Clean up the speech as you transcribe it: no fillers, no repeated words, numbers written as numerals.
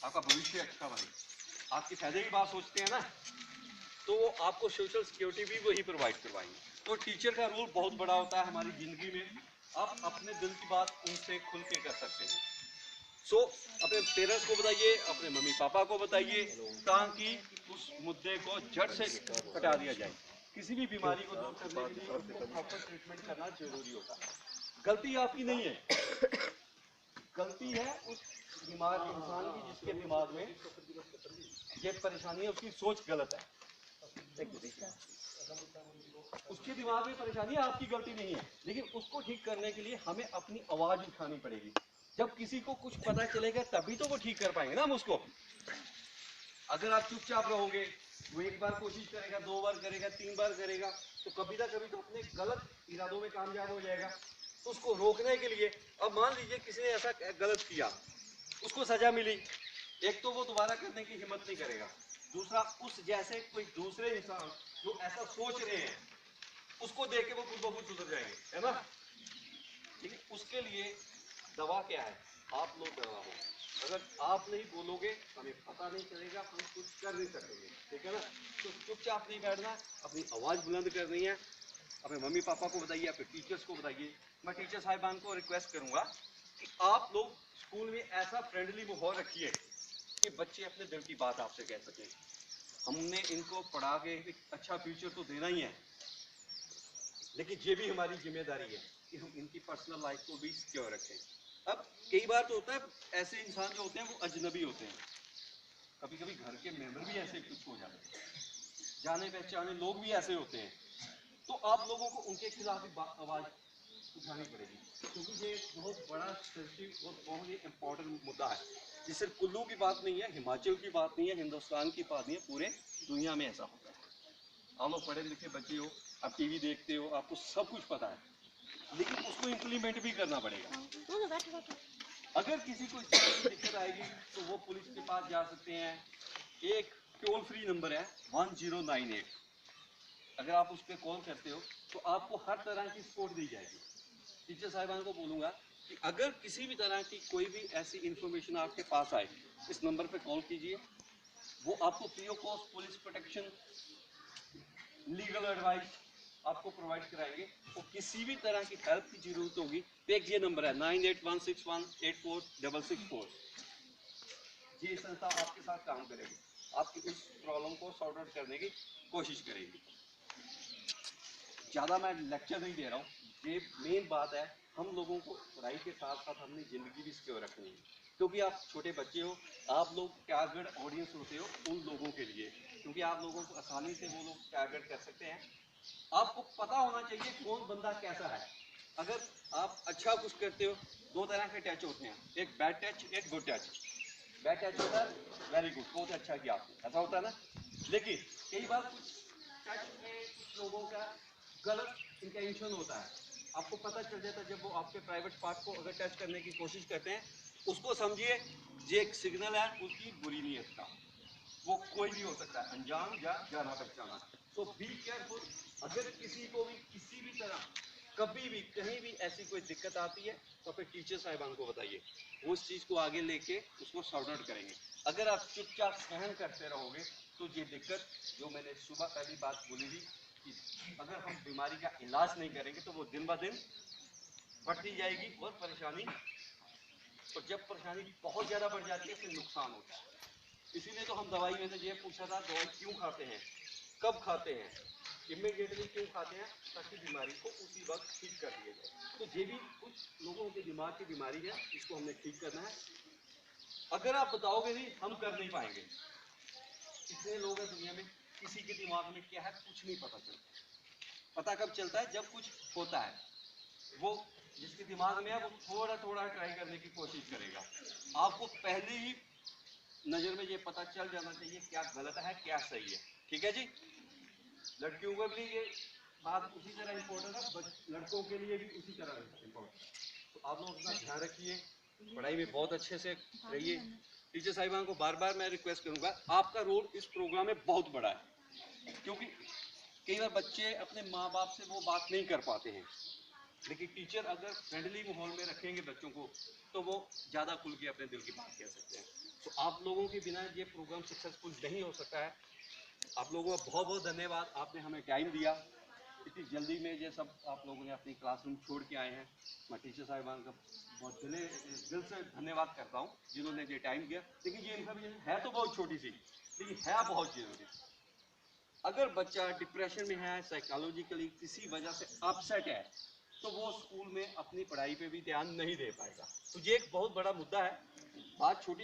आपका भविष्य अच्छा बने, आपके फायदे की बात सोचते हैं ना, तो वो आपको सोशल सिक्योरिटी भी वही प्रोवाइड करवाएंगे। तो टीचर का रोल बहुत बड़ा होता है हमारी ज़िंदगी में। आप अपने दिल की बात उनसे खुल के कर सकते हैं। सो अपने पेरेंट्स को बताइए, अपने मम्मी पापा को बताइए, ताकि उस मुद्दे को जड़ से हटा दिया जाए। किसी भी बीमारी को दूर करने के लिए उसको प्रॉपर ट्रीटमेंट करना जरूरी होता है। गलती आपकी नहीं है, गलती है उस बीमार इंसान की जिसके दिमाग में ये परेशानी है, उसकी सोच गलत है। उसके दिमाग में परेशानी है, आपकी गलती नहीं है। लेकिन उसको ठीक करने के लिए हमें अपनी आवाज उठानी पड़ेगी। जब किसी को कुछ पता चलेगा तभी तो वो ठीक कर पाएंगे ना हम उसको। अगर आप चुपचाप रहोगे, वो एक बार कोशिश करेगा, 2 बार करेगा, 3 बार करेगा, तो कभी ना कभी तो अपने गलत इरादों में कामयाब हो जाएगा। तो उसको रोकने के लिए, अब मान लीजिए किसी ने ऐसा गलत किया, उसको सजा मिली, एक तो वो दोबारा करने की हिम्मत नहीं करेगा, दूसरा उस जैसे कोई दूसरे इंसान जो ऐसा सोच रहे हैं उसको देख के वो खुद ब खुद सुधर जाएंगे, है ना। लेकिन उसके लिए दवा क्या है? आप लोग दवा हो। अगर आप नहीं बोलोगे हमें पता नहीं चलेगा, हम कुछ कर नहीं सकेंगे, ठीक है ना। तो चुपचाप नहीं बैठना, अपनी आवाज़ बुलंद करनी है। अपने मम्मी पापा को बताइए, अपने टीचर्स को बताइए। मैं टीचर साहिबान को रिक्वेस्ट करूंगा कि आप लोग स्कूल में ऐसा फ्रेंडली माहौल रखिए कि बच्चे अपने दिल की बात आपसे कह सकें। हमने इनको पढ़ा के एक अच्छा फ्यूचर तो देना ही है, लेकिन ये भी हमारी जिम्मेदारी है कि हम इनकी पर्सनल लाइफ को भी सिक्योर रखें। अब कई बार तो होता है ऐसे इंसान जो होते हैं वो अजनबी होते हैं, कभी कभी घर के मेंबर भी ऐसे कुछ हो जाते हैं, जाने पहचाने लोग भी ऐसे होते हैं। तो आप लोगों को उनके खिलाफ भी आवाज़ उठानी पड़ेगी, क्योंकि ये बहुत बड़ा सेंसिटिव और बहुत ही इम्पोर्टेंट मुद्दा है। ये सिर्फ कुल्लू की बात नहीं है, हिमाचल की बात नहीं है, हिंदुस्तान की बात नहीं है, पूरे दुनिया में ऐसा होता है। आप लोग पढ़े लिखे बच्चे हो, आप टीवी देखते हो, आपको सब कुछ पता है, लेकिन उसको इम्प्लीमेंट भी करना पड़ेगा। अगर किसी को इस तरह की दिक्कत आएगी तो वो पुलिस के पास जा सकते हैं। एक टोल फ्री नंबर है 1098, अगर आप उस पर कॉल करते हो तो आपको हर तरह की सपोर्ट दी जाएगी। टीचर साहिबान को बोलूँगा कि अगर किसी भी तरह की कोई भी ऐसी इंफॉर्मेशन आपके पास आए, इस नंबर पर कॉल कीजिए। वो आपको free of cost police protection, legal advice आपको प्रोवाइड कराएंगे। और किसी भी तरह की हेल्प की जरूरत होगी तो एक ये नंबर है 9816184664। ये संस्था आपके साथ काम करेगी, आपकी उस प्रॉब्लम को सॉर्ट आउट करने की कोशिश करेगी। ज़्यादा मैं लेक्चर नहीं दे रहा हूँ, ये मेन बात है। हम लोगों को पढ़ाई के साथ साथ अपनी ज़िंदगी भी सिक्योर रखनी है, क्योंकि आप छोटे बच्चे हो, आप लोग टारगेट ऑडियंस होते हो उन लोगों के लिए, क्योंकि आप लोगों को आसानी से वो लोग टारगेट कर सकते हैं। आपको पता होना चाहिए कौन बंदा कैसा है। अगर आप अच्छा कुछ करते हो, 2 तरह के टच होते हैं, एक बैड टच, एक गुड टच। बैड टच होता है वेरी गुड, बहुत अच्छा किया आपने, ऐसा होता है ना। लेकिन कई बार कुछ टच में कुछ लोगों का गलत इंटेंशन होता है, आपको पता चल जाता है। जब वो आपके प्राइवेट पार्ट को अगर टच करने की कोशिश करते हैं, उसको समझिए ये एक सिग्नल है उसकी बुरी नीयत का। वो कोई भी हो सकता है, अनजान या जाना पहचाना। तो बी केयरफुल। अगर किसी को भी किसी भी तरह कभी भी कहीं भी ऐसी कोई दिक्कत आती है तो अपने टीचर साहिबान को बताइए, वो उस चीज़ को आगे लेके उसको सॉर्ट आउट करेंगे। अगर आप चुपचाप सहन करते रहोगे तो ये दिक्कत, जो मैंने सुबह पहली बात बोली थी कि अगर हम बीमारी का इलाज नहीं करेंगे तो वो दिन ब दिन बढ़ती जाएगी और परेशानी, और जब परेशानी बहुत ज़्यादा बढ़ जाती है फिर नुकसान होता है। इसीलिए तो हम दवाई में से ये पूछा था, दवाई क्यों खाते हैं, कब खाते हैं, इमीडिएटली क्यों खाते हैं, ताकि बीमारी को उसी वक्त ठीक कर दिया जाए। तो ये भी कुछ लोगों के दिमाग की बीमारी है, इसको हमने ठीक करना है। अगर आप बताओगे नहीं, हम कर नहीं पाएंगे। इतने लोग हैं दुनिया में, किसी के दिमाग में क्या है कुछ नहीं पता चलता। पता कब चलता है? जब कुछ होता है। वो जिसके दिमाग में है वो थोड़ा थोड़ा ट्राई करने की कोशिश करेगा। आपको पहले ही नज़र में ये पता चल जाना चाहिए क्या गलत है क्या सही है, ठीक है जी। लड़कियों के लिए ये बात उसी तरह इम्पोर्टेंट है, लड़कों के लिए भी उसी तरह इम्पोर्टेंट है। तो आप लोग अपना ध्यान रखिए, पढ़ाई में बहुत अच्छे से रहिए। टीचर साहिबान को बार बार मैं रिक्वेस्ट करूंगा, आपका रोल इस प्रोग्राम में बहुत बड़ा है, क्योंकि कई बार बच्चे अपने माँ बाप से वो बात नहीं कर पाते हैं, लेकिन टीचर अगर फ्रेंडली माहौल में रखेंगे बच्चों को तो वो ज़्यादा खुल के अपने दिल की बात कह सकते हैं। तो आप लोगों के बिना ये प्रोग्राम सक्सेसफुल नहीं हो सकता है। आप लोगों का बहुत बहुत धन्यवाद, आपने हमें टाइम दिया इतनी जल्दी में। ये सब आप लोगों ने अपनी क्लासरूम छोड़ के आए हैं। मैं टीचर साहिबान का बहुत दिल से धन्यवाद करता हूँ जिन्होंने ये टाइम दिया। देखिए ये इन्फॉर्मेशन है तो बहुत छोटी सी, लेकिन है बहुत जरूरी। अगर बच्चा डिप्रेशन में है, साइकोलॉजिकली किसी वजह से अपसेट है, तो वो स्कूल में अपनी पढ़ाई पे भी ध्यान नहीं दे पाएगा। तो ये एक बहुत बड़ा मुद्दा है। बात छोटी